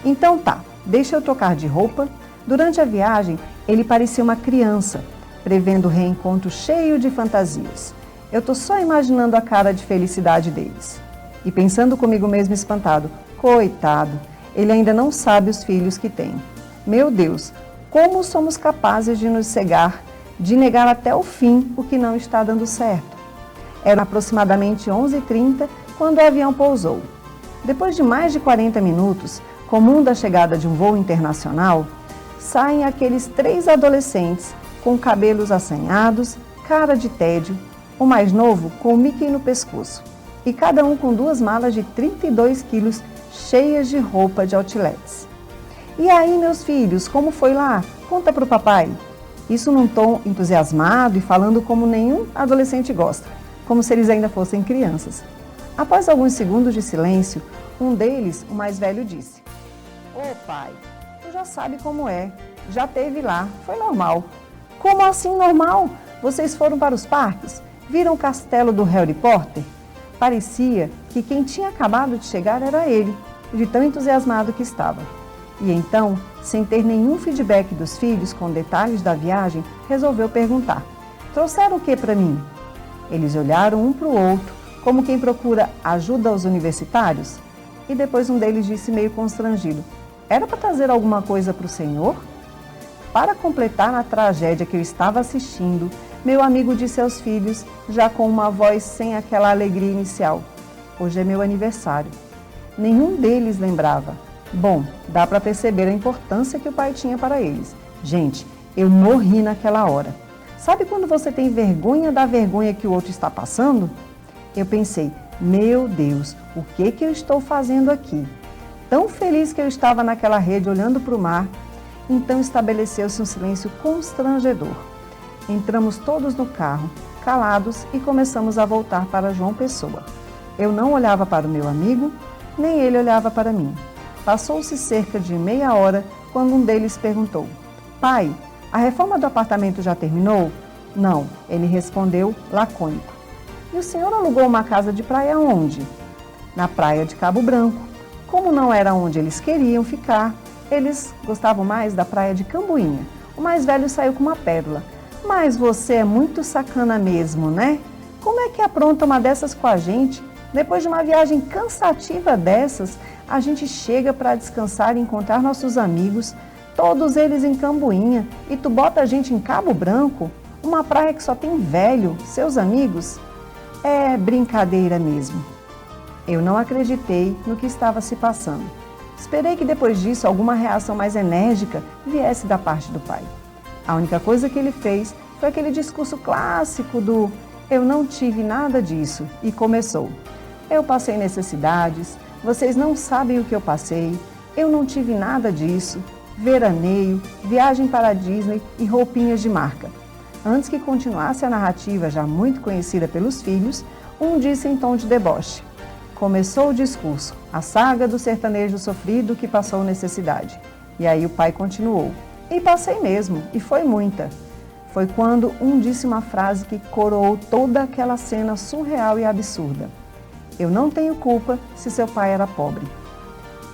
Então tá, deixa eu trocar de roupa. Durante a viagem, ele parecia uma criança, prevendo o reencontro cheio de fantasias. Eu tô só imaginando a cara de felicidade deles. E pensando comigo mesmo espantado, coitado, ele ainda não sabe os filhos que tem. Meu Deus, como somos capazes de nos cegar, de negar até o fim o que não está dando certo. Era aproximadamente 11h30 quando o avião pousou. Depois de mais de 40 minutos, comum da chegada de um voo internacional, saem aqueles 3 adolescentes com cabelos assanhados, cara de tédio, o mais novo com o Mickey no pescoço, e cada um com 2 malas de 32 quilos cheias de roupa de outlets. E aí, meus filhos, como foi lá? Conta pro papai. Isso num tom entusiasmado e falando como nenhum adolescente gosta, como se eles ainda fossem crianças. Após alguns segundos de silêncio, um deles, o mais velho, disse: "Ô pai, tu já sabe como é, já teve lá, foi normal." "Como assim normal? Vocês foram para os parques? Viram o castelo do Harry Potter?" Parecia que quem tinha acabado de chegar era ele, de tão entusiasmado que estava. E então, sem ter nenhum feedback dos filhos com detalhes da viagem, resolveu perguntar: "Trouxeram o que para mim?" Eles olharam um para o outro, como quem procura ajuda aos universitários, e depois um deles disse meio constrangido: "Era para trazer alguma coisa para o senhor?" Para completar a tragédia que eu estava assistindo, meu amigo disse aos filhos, já com uma voz sem aquela alegria inicial: "Hoje é meu aniversário." Nenhum deles lembrava. Bom, dá para perceber a importância que o pai tinha para eles. Gente, eu morri naquela hora. Sabe quando você tem vergonha da vergonha que o outro está passando? Eu pensei: meu Deus, o que eu estou fazendo aqui? Tão feliz que eu estava naquela rede olhando para o mar. Então estabeleceu-se um silêncio constrangedor. Entramos todos no carro, calados, e começamos a voltar para João Pessoa. Eu não olhava para o meu amigo, nem ele olhava para mim. Passou-se cerca de meia hora quando um deles perguntou: "Pai, a reforma do apartamento já terminou?" "Não," ele respondeu, lacônico. "E o senhor alugou uma casa de praia onde?" "Na praia de Cabo Branco." Como não era onde eles queriam ficar, eles gostavam mais da praia de Camboinha. O mais velho saiu com uma pérola: "Mas você é muito sacana mesmo, né? Como é que apronta uma dessas com a gente? Depois de uma viagem cansativa dessas, a gente chega para descansar e encontrar nossos amigos, todos eles em Camboinha, e tu bota a gente em Cabo Branco, uma praia que só tem velho, seus amigos? É brincadeira mesmo." Eu não acreditei no que estava se passando. Esperei que depois disso alguma reação mais enérgica viesse da parte do pai. A única coisa que ele fez foi aquele discurso clássico do "eu não tive nada disso", e começou: "Eu passei necessidades, vocês não sabem o que eu passei, eu não tive nada disso, veraneio, viagem para a Disney e roupinhas de marca." Antes que continuasse a narrativa já muito conhecida pelos filhos, um disse em tom de deboche: "Começou o discurso, a saga do sertanejo sofrido que passou necessidade." E aí o pai continuou: "E passei mesmo, e foi muita." Foi quando um disse uma frase que coroou toda aquela cena surreal e absurda: "Eu não tenho culpa se seu pai era pobre."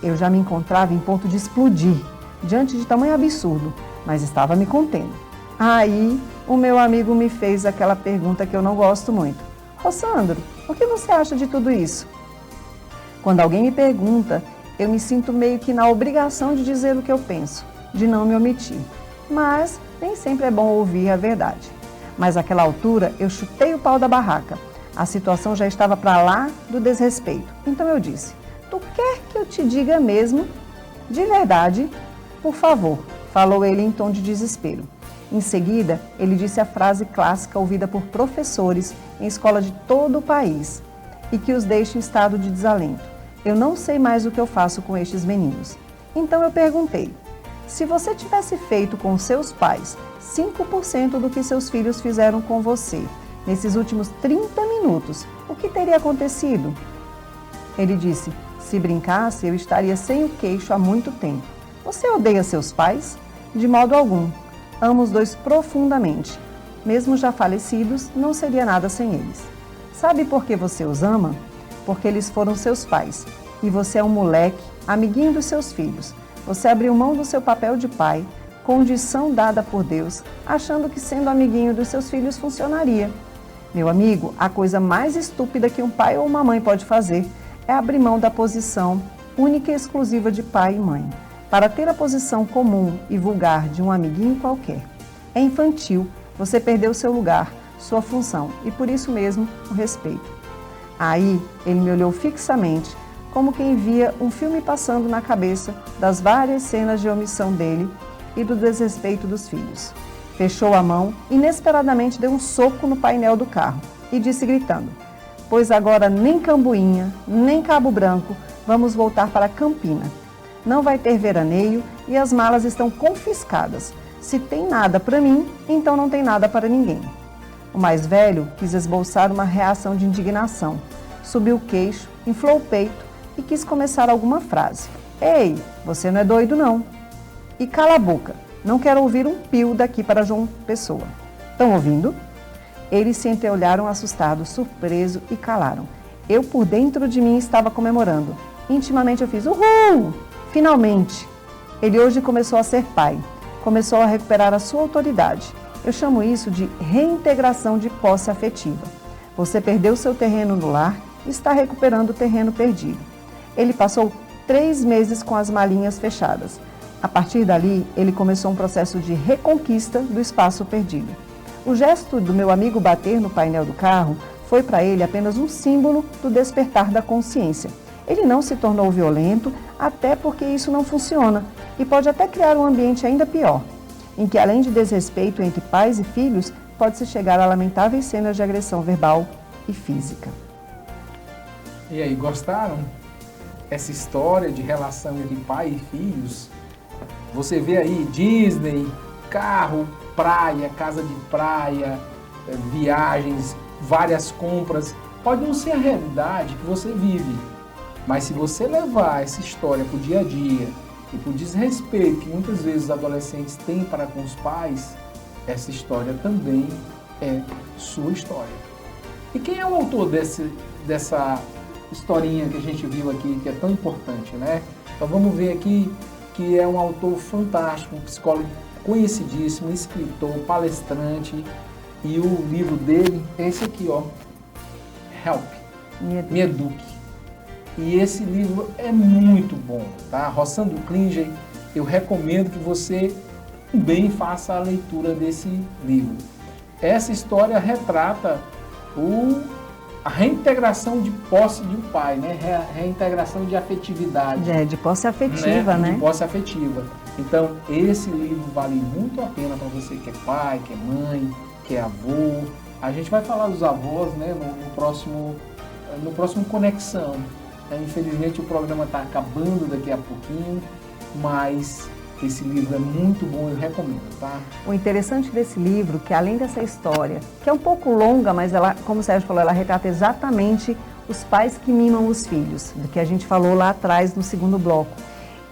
Eu já me encontrava em ponto de explodir, diante de tamanho absurdo, mas estava me contendo. Aí, o meu amigo me fez aquela pergunta que eu não gosto muito: "Rossandro, o que você acha de tudo isso?" Quando alguém me pergunta, eu me sinto meio que na obrigação de dizer o que eu penso, de não me omitir. Mas nem sempre é bom ouvir a verdade. Mas naquela altura, eu chutei o pau da barraca. A situação já estava para lá do desrespeito. Então eu disse: "Tu quer que eu te diga mesmo? De verdade? Por favor," falou ele em tom de desespero. Em seguida, ele disse a frase clássica ouvida por professores em escola de todo o país e que os deixa em estado de desalento: "Eu não sei mais o que eu faço com estes meninos." Então eu perguntei: "Se você tivesse feito com seus pais 5% do que seus filhos fizeram com você, nesses últimos 30 minutos, o que teria acontecido? Ele disse: se brincasse, eu estaria sem o queixo há muito tempo. Você odeia seus pais? De modo algum. Amo os dois profundamente. Mesmo já falecidos, não seria nada sem eles. Sabe por que você os ama? Porque eles foram seus pais. E você é um moleque, amiguinho dos seus filhos. Você abriu mão do seu papel de pai, condição dada por Deus, achando que sendo amiguinho dos seus filhos funcionaria. Meu amigo, a coisa mais estúpida que um pai ou uma mãe pode fazer é abrir mão da posição única e exclusiva de pai e mãe, para ter a posição comum e vulgar de um amiguinho qualquer. É infantil, você perdeu seu lugar, sua função e por isso mesmo o respeito. Aí ele me olhou fixamente, como quem via um filme passando na cabeça das várias cenas de omissão dele e do desrespeito dos filhos. Fechou a mão, inesperadamente deu um soco no painel do carro e disse gritando: pois agora nem Cambuinha, nem Cabo Branco, vamos voltar para Campina. Não vai ter veraneio e as malas estão confiscadas. Se tem nada para mim, então não tem nada para ninguém. O mais velho quis esboçar uma reação de indignação. Subiu o queixo, inflou o peito e quis começar alguma frase. Ei, você não é doido não. E cala a boca, não quero ouvir um pio daqui para João Pessoa. Estão ouvindo? Eles se entreolharam assustados, surpresos e calaram. Eu por dentro de mim estava comemorando. Intimamente eu fiz uhul! Finalmente! Ele hoje começou a ser pai. Começou a recuperar a sua autoridade. Eu chamo isso de reintegração de posse afetiva. Você perdeu seu terreno no lar e está recuperando o terreno perdido. Ele passou 3 meses com as malinhas fechadas. A partir dali, ele começou um processo de reconquista do espaço perdido. O gesto do meu amigo bater no painel do carro foi para ele apenas um símbolo do despertar da consciência. Ele não se tornou violento, até porque isso não funciona e pode até criar um ambiente ainda pior, em que além de desrespeito entre pais e filhos, pode-se chegar a lamentáveis cenas de agressão verbal e física. E aí, gostaram? Essa história de relação entre pai e filhos, você vê aí Disney, carro, praia, casa de praia, viagens, várias compras. Pode não ser a realidade que você vive, mas se você levar essa história para o dia a dia e para o desrespeito que muitas vezes os adolescentes têm para com os pais, essa história também é sua história. E quem é o autor dessa historinha que a gente viu aqui, que é tão importante, né? Então vamos ver aqui que é um autor fantástico, um psicólogo conhecidíssimo, escritor, palestrante, e o livro dele é esse aqui, ó, Help, Me Eduque. E esse livro é muito bom, tá? Rossandro Klinger, eu recomendo que você também faça a leitura desse livro. Essa história retrata a reintegração de posse de um pai, né? Reintegração de afetividade. De posse afetiva, né? De posse afetiva. Então, esse livro vale muito a pena para você que é pai, que é mãe, que é avô. A gente vai falar dos avós, né, no próximo Conexão. Infelizmente, o programa está acabando daqui a pouquinho, mas esse livro é muito bom, eu recomendo, tá? O interessante desse livro, que além dessa história, que é um pouco longa, mas ela, como o Sérgio falou, ela retrata exatamente os pais que mimam os filhos, do que a gente falou lá atrás no segundo bloco.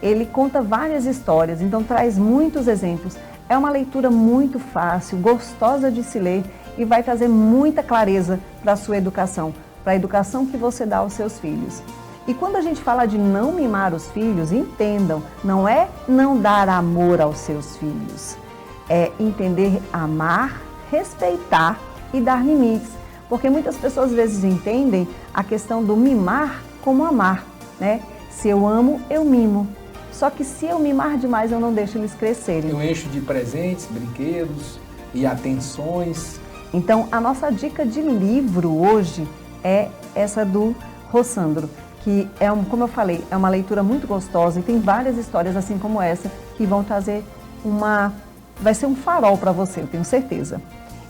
Ele conta várias histórias, então traz muitos exemplos. É uma leitura muito fácil, gostosa de se ler e vai trazer muita clareza para a sua educação, para a educação que você dá aos seus filhos. E quando a gente fala de não mimar os filhos, entendam, não é não dar amor aos seus filhos. É entender amar, respeitar e dar limites. Porque muitas pessoas às vezes entendem a questão do mimar como amar, né? Se eu amo, eu mimo. Só que se eu mimar demais, eu não deixo eles crescerem. Eu encho de presentes, brinquedos e atenções. Então, a nossa dica de livro hoje é essa do Rossandro, que é, como eu falei, é uma leitura muito gostosa e tem várias histórias assim como essa que vão trazer vai ser um farol para você, eu tenho certeza.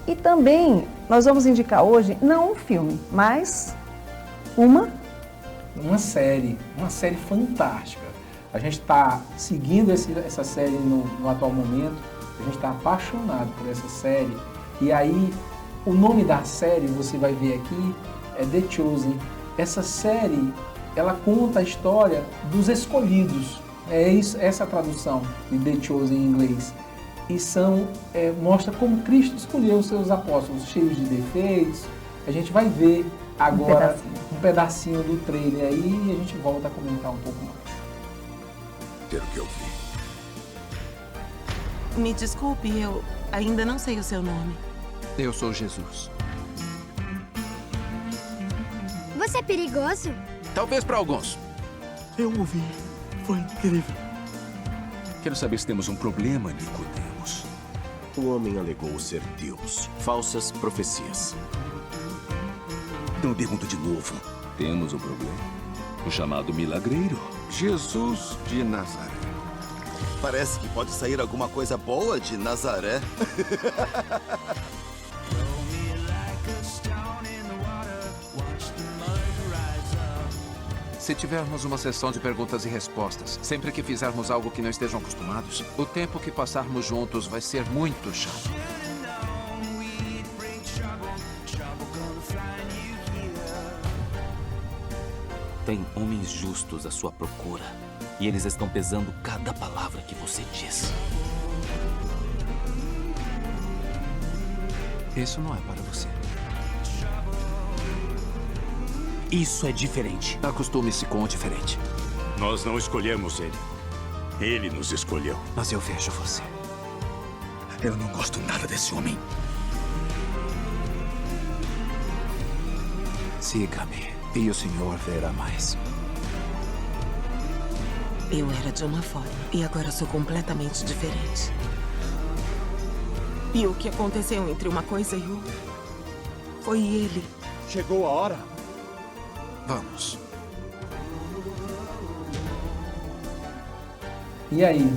E também nós vamos indicar hoje, não um filme, mas uma série fantástica. A gente está seguindo essa série no atual momento, a gente está apaixonado por essa série. E aí, O nome da série, você vai ver aqui, é The Chosen. Essa série, ela conta a história dos escolhidos. Essa é a tradução de The Chosen em inglês. E mostra como Cristo escolheu os seus apóstolos, cheios de defeitos. A gente vai ver agora um pedacinho do trailer aí e a gente volta a comentar um pouco mais. Pelo que eu vi. Me desculpe, eu ainda não sei o seu nome. Eu sou Jesus. Você é perigoso? Talvez para alguns. Eu ouvi. Foi incrível. Quero saber se temos um problema, Nicodemos. O homem alegou ser Deus. Falsas profecias. Então eu pergunto de novo. Temos um problema. O chamado milagreiro. Jesus de Nazaré. Parece que pode sair alguma coisa boa de Nazaré. Se tivermos uma sessão de perguntas e respostas, sempre que fizermos algo que não estejam acostumados, o tempo que passarmos juntos vai ser muito chato. Tem homens justos à sua procura, e eles estão pesando cada palavra que você diz. Isso não é para você. Isso é diferente. Acostume-se com o diferente. Nós não escolhemos ele. Ele nos escolheu. Mas eu vejo você. Eu não gosto nada desse homem. Siga-me, e o Senhor verá mais. Eu era de uma forma e agora sou completamente diferente. E o que aconteceu entre uma coisa e outra? Foi ele. Chegou a hora. Vamos. E aí,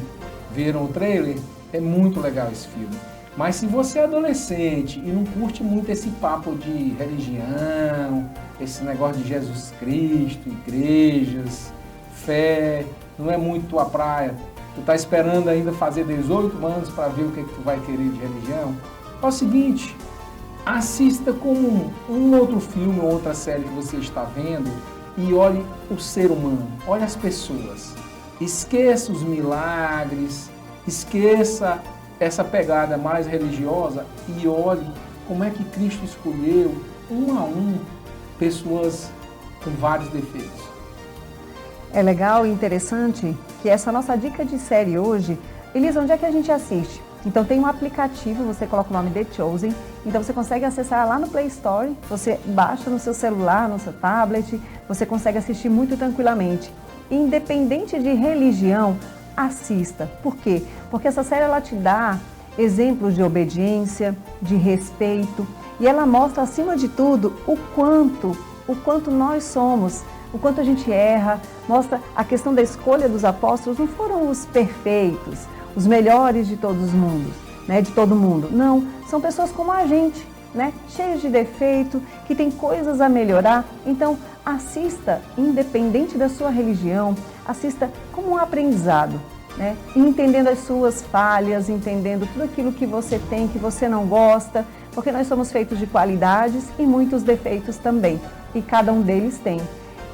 viram o trailer? É muito legal esse filme. Mas se você é adolescente e não curte muito esse papo de religião, esse negócio de Jesus Cristo, igrejas, fé, não é muito tua praia, tu tá esperando ainda fazer 18 anos para ver o que tu vai querer de religião, é o seguinte, assista como um outro filme ou outra série que você está vendo e olhe o ser humano, olhe as pessoas. Esqueça os milagres, esqueça essa pegada mais religiosa e olhe como é que Cristo escolheu, um a um, pessoas com vários defeitos. É legal e interessante que essa nossa dica de série hoje, Elisa, onde é que a gente assiste? Então tem um aplicativo, você coloca o nome The Chosen, então você consegue acessar lá no Play Store, você baixa no seu celular, no seu tablet, você consegue assistir muito tranquilamente. Independente de religião, assista. Por quê? Porque essa série ela te dá exemplos de obediência, de respeito, e ela mostra acima de tudo o quanto nós somos, o quanto a gente erra, mostra a questão da escolha dos apóstolos, não foram os perfeitos, os melhores de todos os mundos, né, de todo mundo. Não, são pessoas como a gente, né, cheios de defeito, que tem coisas a melhorar. Então, assista, independente da sua religião, assista como um aprendizado, né, entendendo as suas falhas, entendendo tudo aquilo que você tem, que você não gosta, porque nós somos feitos de qualidades e muitos defeitos também, e cada um deles tem.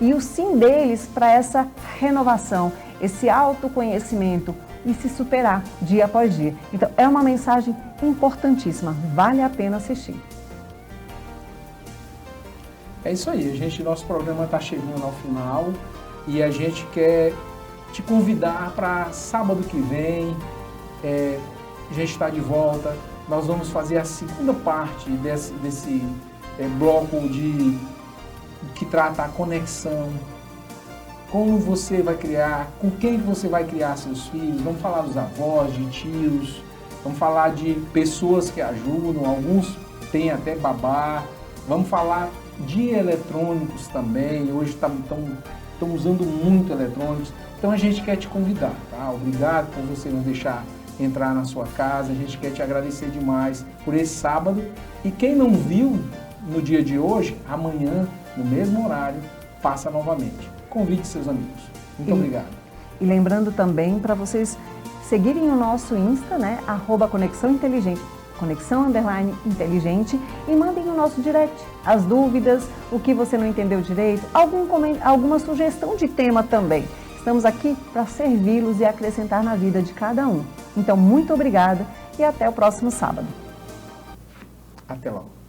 E o sim deles para essa renovação, esse autoconhecimento e se superar dia após dia. Então, é uma mensagem importantíssima, vale a pena assistir. É isso aí, nosso programa está chegando ao final e a gente quer te convidar para sábado que vem, a gente está de volta, nós vamos fazer a segunda parte desse bloco que trata a conexão, como você vai criar, com quem você vai criar seus filhos, vamos falar dos avós, de tios, vamos falar de pessoas que ajudam, alguns têm até babá, vamos falar de eletrônicos também, hoje estão usando muito eletrônicos, então a gente quer te convidar, tá? Obrigado por você nos deixar entrar na sua casa, a gente quer te agradecer demais por esse sábado, e quem não viu no dia de hoje, amanhã, no mesmo horário, passa novamente. Convide seus amigos. Muito obrigado. E lembrando também para vocês seguirem o nosso Insta, né? @Conexão Inteligente. @conexão_inteligente e mandem no nosso direct as dúvidas, o que você não entendeu direito, alguma sugestão de tema também. Estamos aqui para servi-los e acrescentar na vida de cada um. Então, muito obrigada e até o próximo sábado. Até logo.